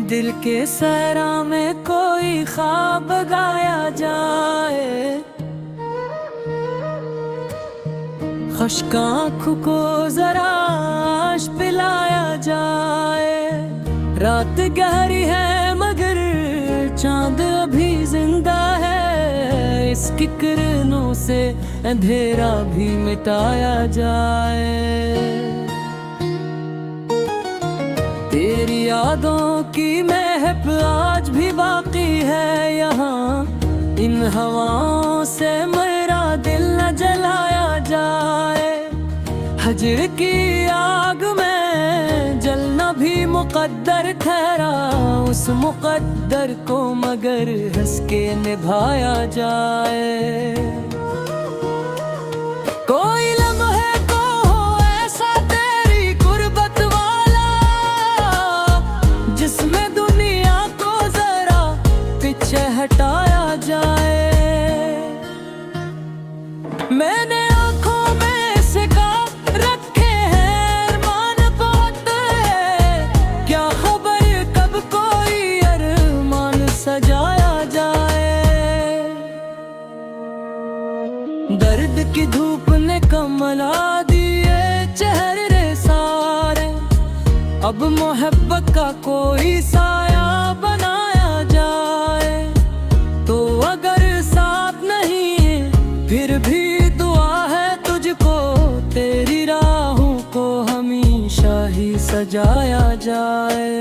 दिल के सहरा में कोई ख्वाब गाया जाए, खुश्क आँखों को जरा आश पिलाया जाए। रात गहरी है मगर चांद अभी जिंदा है, इसकी किरणों से अंधेरा भी मिटाया जाए। तेरी यादों की महक आज भी बाकी है यहाँ, इन हवाओं से मेरा दिल न जलाया जाए। हजर की आग में जलना भी मुकद्दर ठहरा, उस मुकद्दर को मगर हंस के निभाया जाए। कोई लम्हे को हो ऐसा तेरी गुर्बत वाला, जिसमें दुनिया को जरा पीछे हटाया जाए। मैंने आंखों में सिका रखे हैं अरमान बहुत है, क्या खबर कब कोई अरमान सजाया जाए। दर्द की धूप ने कमला दिए चेहरे सारे, अब मोहब्बत का कोई साया बनाया जाए। तो अगर साथ नहीं फिर भी दुआ है तुझको, तेरी राहों को हमेशा ही सजाया जाए।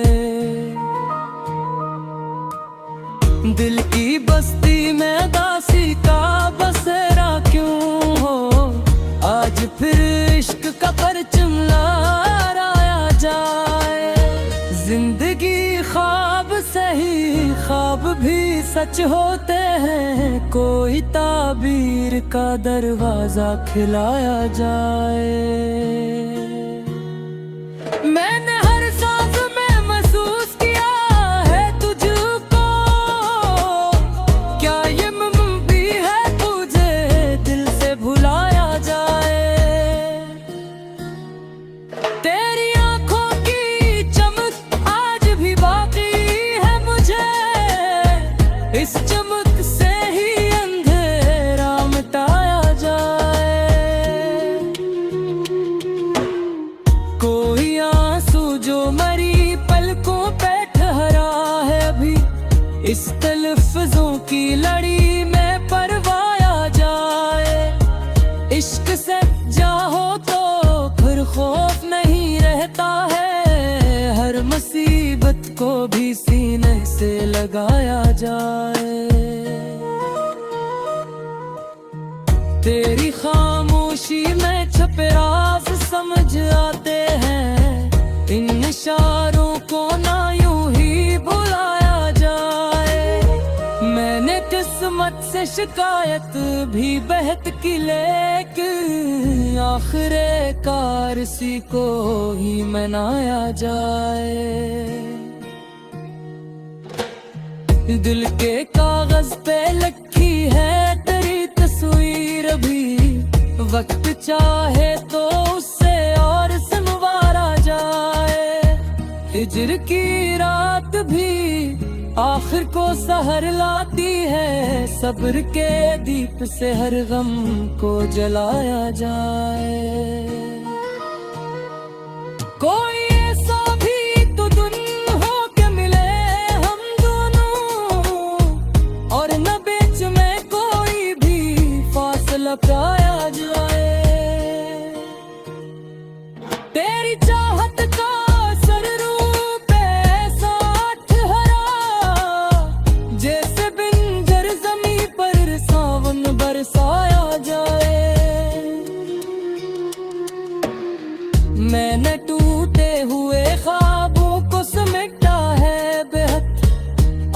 दिल की बस्ती में दासी का बसेरा क्यों हो, आज फिर इश्क का परचम लहराया जाए। जिंदगी ख्वाब सही ख्वाब भी सच होते हैं, कोई ताबीर का दरवाजा खिलाया जाए। मैंने हर सांस में महसूस किया है तुझको, क्या ये मुमकिन है तुझे दिल से भुलाया जाए। तेरी आंखों की चमक आज भी बाकी है मुझे, इस चमक से ही अंधेरा मिटाया जाए। कोई आंसू जो मरी पलकों पे ठहरा है अभी, इस तलफ्फुज़ों की लड़ी में परवाया जाए। इश्क से जाओ तो फिर खौफ नहीं रहता है, हर मुसीबत को भी सीने से लगाया जाए। तेरी खामोशी में छपे राज समझ आते हैं, इन इशारों को ना यूं ही भुलाया जाए। मैंने किस्मत से शिकायत भी बेहद की, लेकिन आखिरे कार इसी को ही मनाया जाए। दिल के कागज पे लिखी है तेरी तस्वीर भी, वक्त चाहे तो उससे और संवारा जाए। हिजर की रात भी आखिर को सहर लाती है, सब्र के दीप से हर गम को जलाया जाए। कोई ऐसा भी तो दुन हो के मिले हम दोनों, और न बीच में कोई भी फासला पाया जाए। तेरी चाहत का सर रूप ऐसा ठहरा, जैसे बिंजर जमी पर सावन बरसाया जाए। मैंने टूटे हुए ख्वाबों को समेटा है बेहद,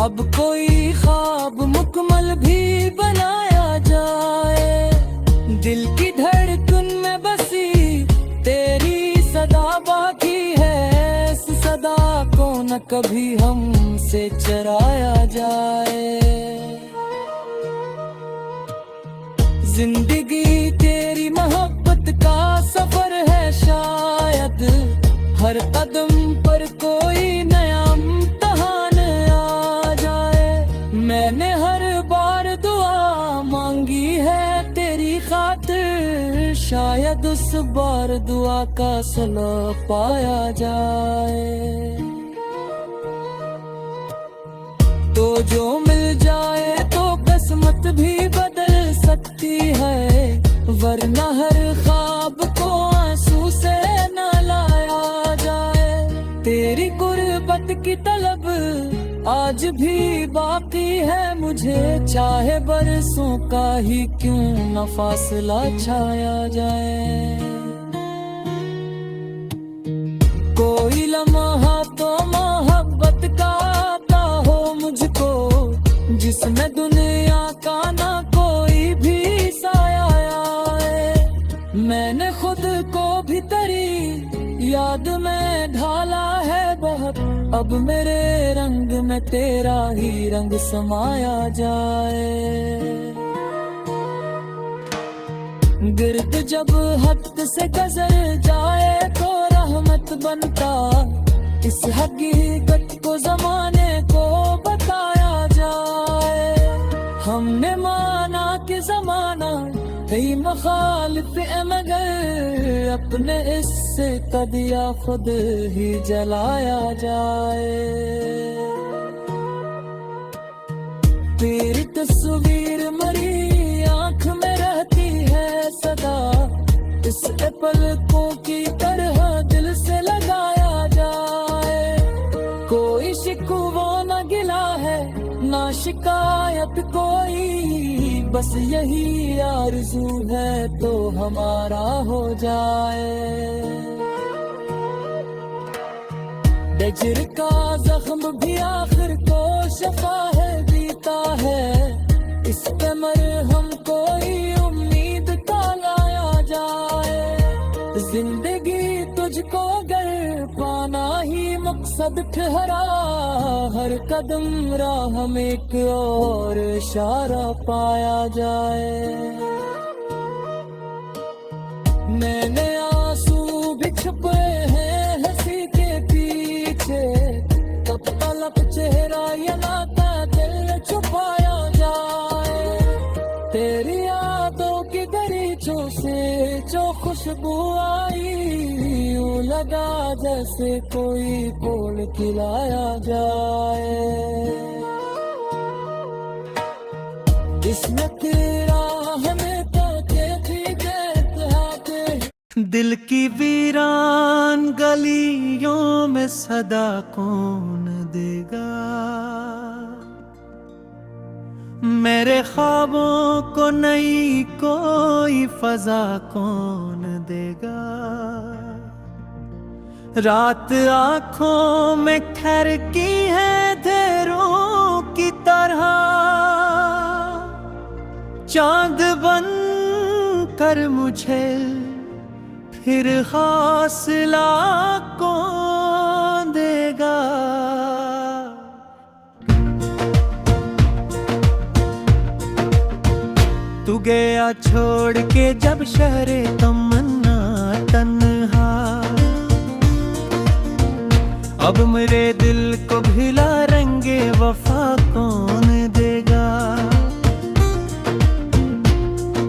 अब कोई ख्वाब मुकम्मल भी बनाया जाए। दिल की धड़कन में बसी तेरी सदा बाकी है, इस सदा को न कभी हमसे चराया जाए। जिंदगी तेरी मोहब्बत का सफर है शायद, हर कदम पर कोई नया इम्तिहान शायद उस बार दुआ का सिला पाया जाए। तो जो मिल जाए तो किस्मत भी बदल सकती है, वरना हर ख्वाब को आंसू से न लाया जाए। तेरी गुर्बत की तलब आज भी बाकी है मुझे, चाहे बरसों का ही क्यों न फासला छाया जाए। कोई लम्हा तो मोहब्बत का आता हो मुझको, जिसमें दुनिया का ना कोई भी साया आए। मैंने खुद को भी तेरी याद में ढाला है बहुत, अब मेरे रंग में तेरा ही रंग समाया जाए। गिर्द जब हद से गुजर जाए तो रहमत बनता, इस हकीकत को जमाने को बताया जाए। हमने माना कि जमाना कई मुखालिफ है, मगर अपने इससे कदिया खुद ही जलाया जाए। तेरी तस्वीर मरी आंख में रहती है सदा, इस पलकों की तरह दिल से लगाया जाए। कोई शिकवा न गिला है ना शिकायत कोई, बस यही आरज़ू है तो हमारा हो जाए। हिज्र का जख्म भी आखिर को शफा है बीता है, इस पे मरहम कोई उम्मीद का लाया जाए। जिंदगी तुझको गर पाना ही मकसद ठहरा, हर कदम राह में एक और इशारा पाया जाए। मैंने आंसू भी छुपे हैं हंसी के पीछे, कब तलक चेहरा ये नाता दिल छुपाया जाए। तेरी यादों की गरीचों से जो खुशबू आई, यूं लगा जैसे कोई फूल खिलाया जाए। इसमें तेरा हमें तो दिल की वीरान गलियों में सदा कौन देगा, मेरे ख्वाबों को नई कोई फजा कौन देगा। रात आंखों में ठहर की है अंधेरों की तरह, चांद बन कर मुझे फिर हौसला कौन देगा। तू गया छोड़ के जब शहरे तमन्ना तन्हा, अब मेरे दिल को भिला रंगे वफा कौन देगा।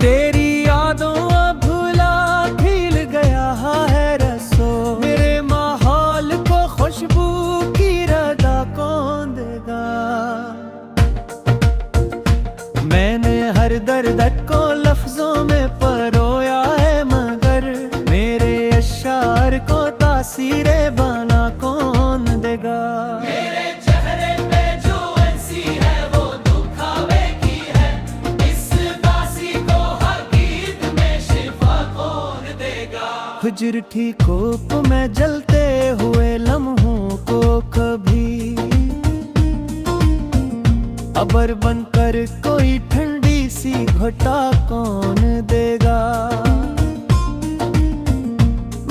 तेरी यादों भुला खिल गया है रसो, मेरे माहौल को खुशबू की रदा कौन देगा। मैंने हर दर्द को लफ्जों में परोया है, मगर मेरे अशार को तासीरे बना कौन देगा। मेरे चेहरे पे जो हंसी है वो दुखावे की है, इस दासी को हर गीत में शिफा कौन देगा। हिज्र ठीक कोप में जलते हुए लम्हों को कभी अबर बनकर कोई ठंडी सी घटा कौन देगा।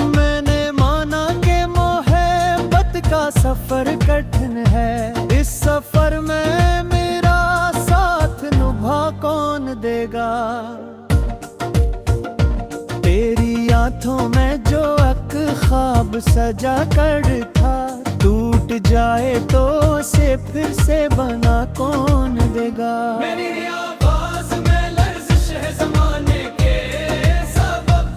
मैंने माना के मोहब्बत का सफर कठिन है, इस सफर में मेरा साथ निभा कौन देगा। तेरी आंखों में जो एक ख्वाब सजा कर था, टूट जाए तो उसे फिर से बना कौन देगा। मेरी आवाज में लर्ज़िश है ज़माने के सबब,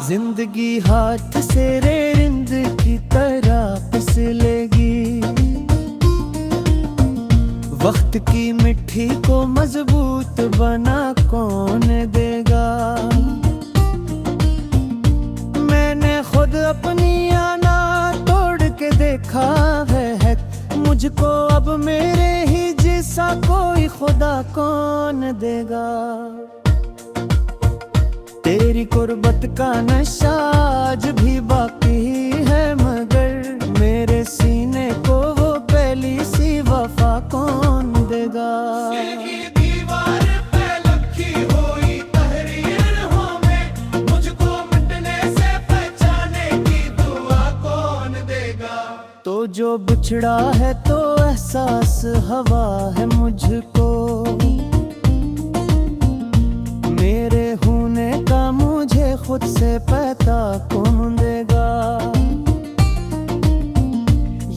जिंदगी हाथ से रिंद की तरह फिसलेगी, वक्त की मिट्टी को मजबूत बना कौन देगा। मैंने खुद अपनी आना तोड़ के देखा है मुझको अब मेरे ही जैसा कोई खुदा कौन देगा। तेरी कुर्बत का नशा आज भी बाकी है, मगर मेरे सीने को वो पहली सी वफा कौन देगा। दीवार पे लखी हुई तहरीरों में मुझको मिटने से पहचाने की दुआ कौन देगा। तो जो बिछड़ा है तो एहसास हवा है मुझको, मेरे होने का मुझे खुद से पता कौन देगा।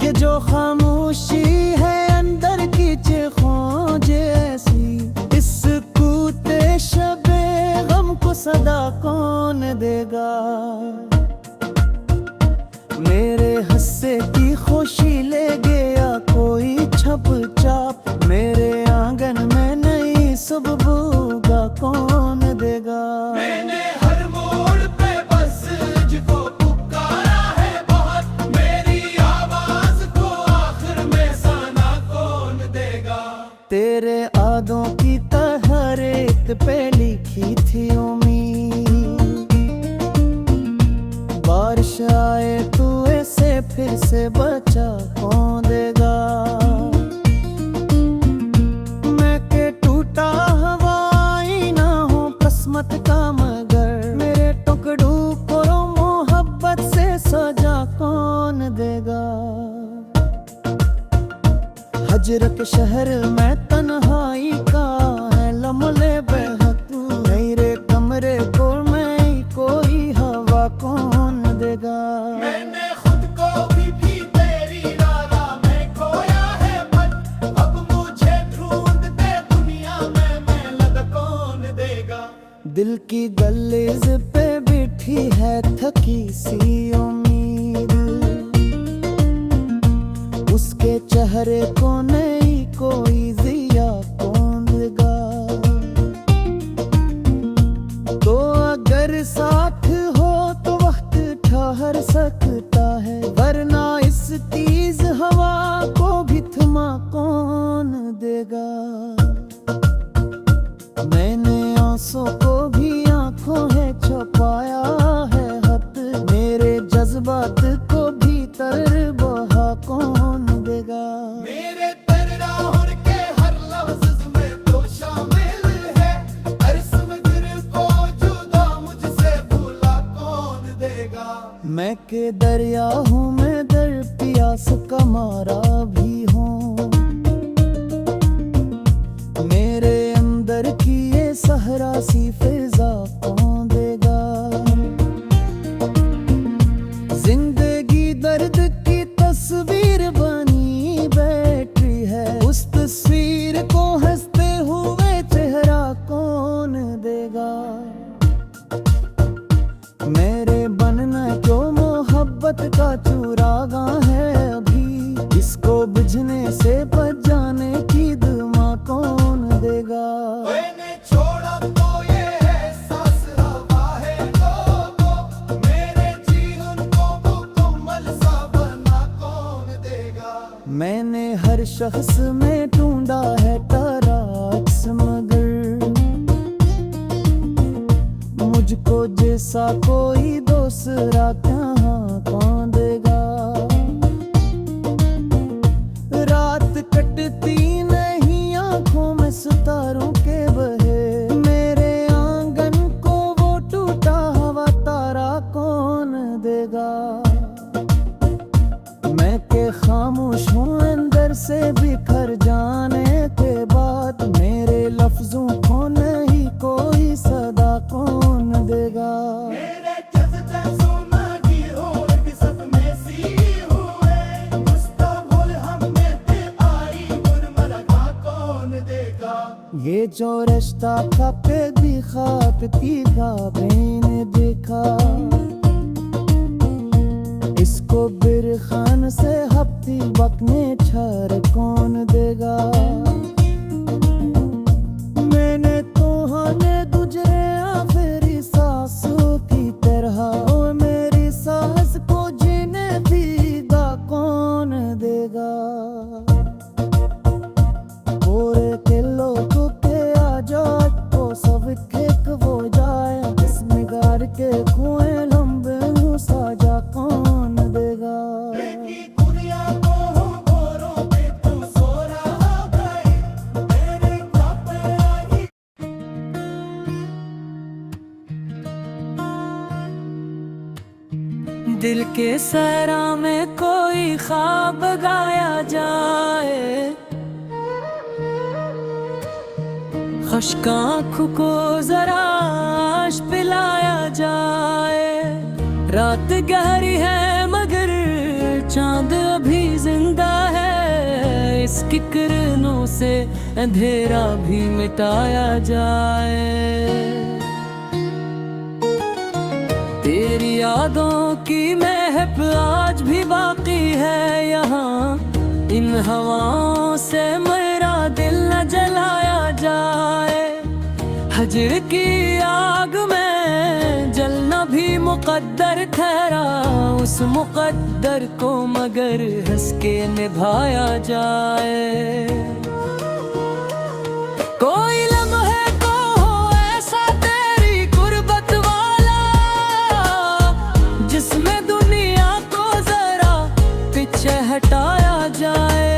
ये जो खामोशी है अंदर की चीखों जैसी, इस कूते शबे गम को सदा कौन देगा। मेरे हंसे की खुशी ले गया कोई छप चाप, मेरे आंगन में नई सुबह कौन देगा। मैंने हर मोड़ पे बस तुझको पुकारा है बहुत, मेरी आवाज को आखिर में साना कौन देगा। तेरे आदों की तहरीत पे लिखी थी उम्मीद, बारिश आए तू ऐसे फिर से बचा कौन देगा। मैं के टूटा हवाई ना हूँ किस्मत का, मगर मेरे टुकड़ों को मोहब्बत से सजा कौन देगा। हजर के शहर में तन्हाई का है लम्हे बेहद, मेरे कमरे को मैं कोई हवा कौन देगा। मैंने खुद को भी तेरी राह में खोया है बट, अब मुझे ढूंढते दुनिया में मैं लगा कौन देगा। दिल की गलीज पे बैठी है थकी सी उम्मीद, उसके चेहरे को नहीं कोई जिया कौन देगा। तो अगर साथ हो तो वक्त ठहर सकता है, वरना इस तेज हवा को भी थमा कौन देगा। मैंने आंसू को भी आंखों है छुपाया है हद, मेरे जज्बात को भीतर बहा कौन देगा। मेरे तराहुर के हर लफ्ज़ में तो शामिल है, हर समझर को जुदा मुझसे भूला कौन देगा। मैं के दरिया हूँ, मैं दर प्यास का मारा भी हूँ, मेरे अंदर की ये सहरा सी फिजा कौन देगा। जिंदगी दर्द की तस्वीर बनी बैठी है, उस तस्वीर को हंसते हुए चेहरा कौन देगा। मेरे बनना जो मोहब्बत का चुरागा है अभी, इसको बुझने से बच जाने की दुआ कौन देगा। मैंने छोड़ा तो ये एहसास हवा है लोगों, मेरे जीवन को मुकम्मल सा बना कौन देगा। मैंने हर शख्स में ढूंढा है तराक्स, मगर मुझको जैसा कोई दूसरा कहाँ कौन देगा। रात कटती नहीं आंखों में सितारों के बहे, मेरे आंगन को वो टूटा हुआ तारा कौन देगा। मैं के खामोश हूँ अंदर से बिखर जाने के बाद, मेरे लफ्जों को नहीं कोई सदा कौन देगा। मेरे जज्बे सोना की होड़ सब में सी हुए, मुस्तकबिल हमें ते आई मुरमरा कौन देगा। ये जो रिश्ता था पे भी खाब की ख्वाबें ने देखा, को बिरखान से हफ्ती बकने छर कौन देगा। मैंने तो हाने गुजरे फिर सासों की तरह, ओ मेरी सास को जीने दीदा कौन देगा। पूरे किलो के आ जाए तो सब खेक वो जाए, इसमें गार के कुएं लंबे साजा कौन देगा। दिल के सहरा में कोई ख्वाब गाया जाए, खुश्क आँखों को जरा आश पिलाया जाए। रात गहरी है मगर चांद अभी जिंदा है, इसकी किरणों से अंधेरा भी मिटाया जाए। तेरी यादों की महक आज भी बाकी है यहाँ, इन हवाओं से मेरा दिल न जलाया जाए। हजर की आग में जलना भी मुकद्दर ठहरा, उस मुकद्दर को मगर हंस के निभाया जाए। कोई लम्हे को हो ऐसा तेरी गुर्बत वाला, जिसमें दुनिया को जरा पीछे हटाया जाए।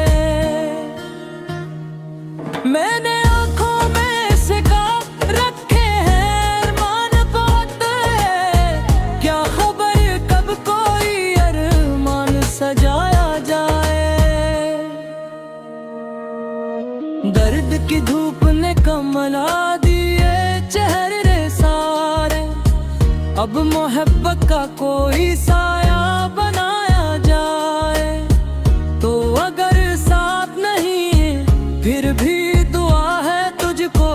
मैंने आंखों में सिका रखे हैं अरमान बहुत है, क्या खबर कब कोई अरमान सजाया जाए। दर्द की धूप ने कमला दिए चेहरे सारे, अब मोहब्बत का कोई साया बनाया जाए। तो अगर साथ नहीं फिर भी दुआ है तुझको,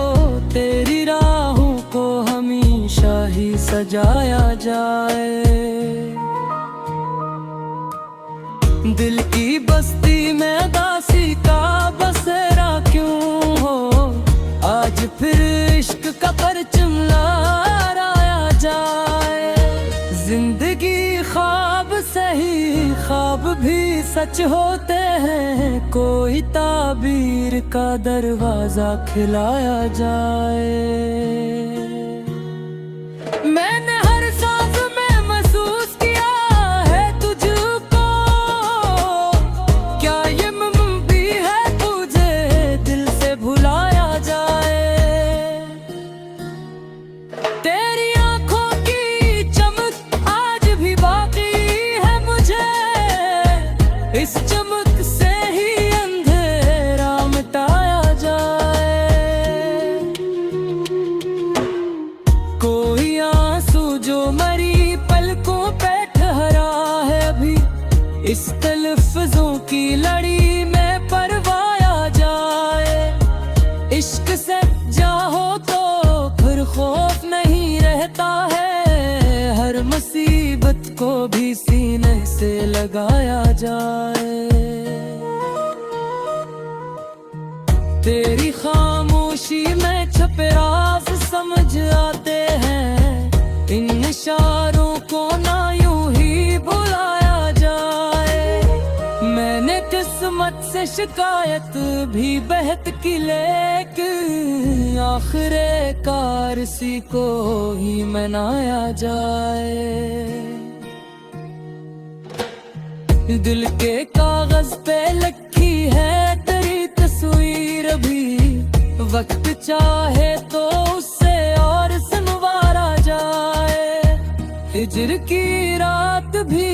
तेरी राहों को हमेशा ही सजाया जाए। दिल की बस्ती में उदासी का बसेरा क्यों हो, आज फिर इश्क का परचम लहराया जाए। जिंदगी ख्वाब सही ख्वाब भी सच होते हैं, कोई ताबीर का दरवाजा खिलाया जाए। मैंने हर सांस में महसूस किया है तुझको, क्या ये मुमकिन है तुझे दिल से भुलाया जाए। तेरी आंखों की चमक आज भी बाकी है मुझे, इस चमक से ही अंधेरा मिटाया जाए। कोई आंसू जो मरी पलकों पे ठहरा है अभी, इस तलफ्फुज़ों की लड़ी में परवाया जाए। इश्क से जाओ तो फिर खौफ नहीं रहता है, हर मुसीबत को भी सीने से लगाया जाए। तेरी खामोशी में छपे राज समझ आते हैं, इन इशारों को ना यूं ही भुलाया जाए। मैंने किस्मत से शिकायत भी बेहद की, लेकिन आखिरे कार सी को ही मनाया जाए। दिल के कागज पे लिखी है तेरी तस्वीर भी, वक्त चाहे तो उससे और संवारा जाए। हिजर की रात भी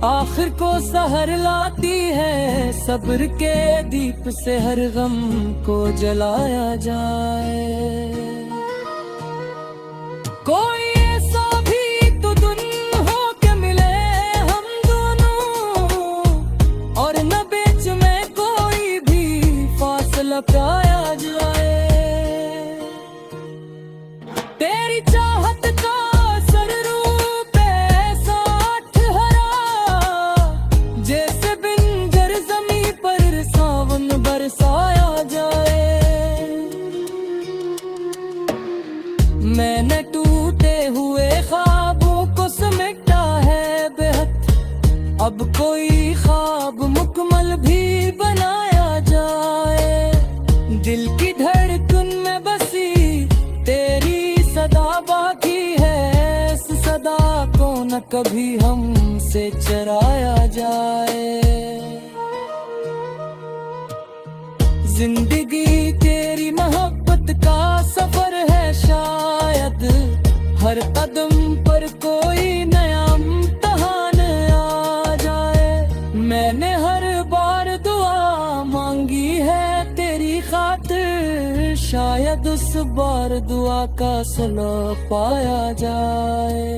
आखिर को सहर लाती है, सब्र के दीप से हर गम को जलाया जाए। कोई ऐसा भी तो दिन हो के मिले हम दोनों, और न बीच में कोई भी फासला पाया जाए। तेरी चाहत का सर रूप ऐसा ठहरा, मैंने टूटे हुए ख्वाबों को समेटा है बेहद, अब कोई ख्वाब मुकम्मल भी बनाया जाए। दिल की धड़कन में बसी तेरी सदा बाकी है, इस सदा को न कभी हमसे चराया जाए। जिंदगी तेरी मोहब्बत का सफर है, शायद हर कदम पर कोई नया इम्तिहान आ जाए। मैंने हर बार दुआ मांगी है तेरी खातिर, शायद उस बार दुआ का सिला पाया जाए।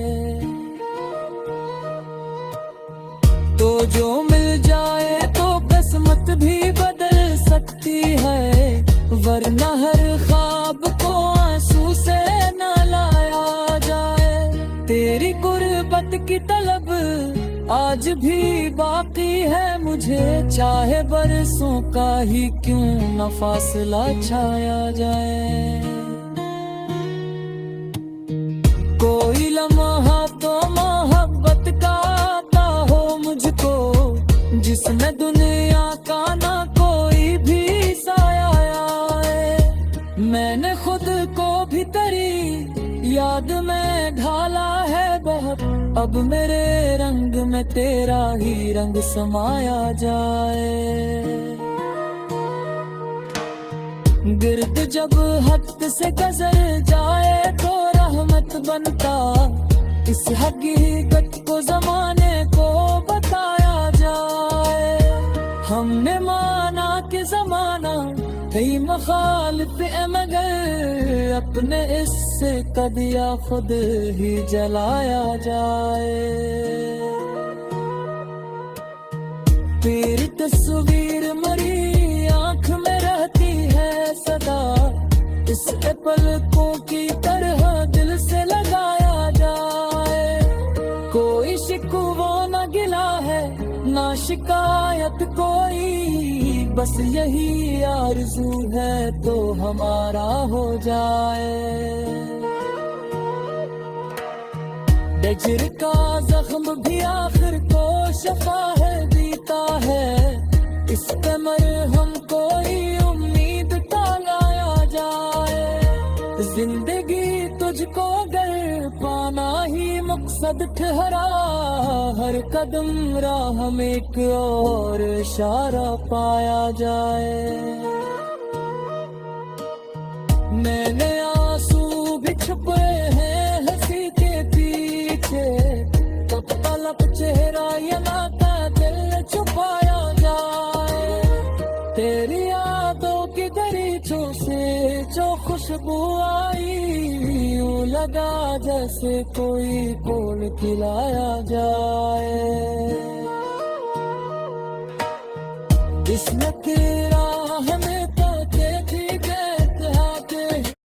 तो जो मिल जाए तो किस्मत भी बदल सकती है, वरना हर ख्वाब को आंसू से न लाया जाए। तेरी गुर्बत की तलब आज भी बाकी है मुझे, चाहे बरसों का ही क्यों न फासला छाया जाए। कोई लम्हा तो मोहब्बत का आता हो मुझको, जिसमें दुनिया का ना कोई भी साया आए। मैंने खुद को भी तेरी याद में ढाला है बहुत, अब मेरे रंग में तेरा ही रंग समाया जाए। गिर्द जब हद से गुजर जाए तो रहमत बनता, इस हकीकत को जमाने को बताया जाए। हमने माना कि जमाना कई मुखालिफ है, मगर अपने इससे कदिया खुद ही जलाया जाए। तेरी तस्वीर मरी आंख में रहती है सदा, इसके पलकों की तरह दिल से लगाया जाए। कोई शिकवा न गिला है ना शिकायत कोई, बस यही आरज़ू है तो हमारा हो जाए। डजर का जख्म भी आखिर को शफा है बीता है, इस पे मरहम कोई उम्मीद का लाया जाए। जिंदगी तुझको अगर पाना ही मकसद ठहरा, हर कदम राह में एक और इशारा पाया जाए। मैंने आंसू भी छुपे हैं हंसी के पीछे, कब तलक चेहरा ये नाता दिल छुपाया जाए। तेरी यादों की दरीचों से जो खुशबू आई, यूं लगा जैसे कोई फूल खिलाया जाए। इसमें तेरा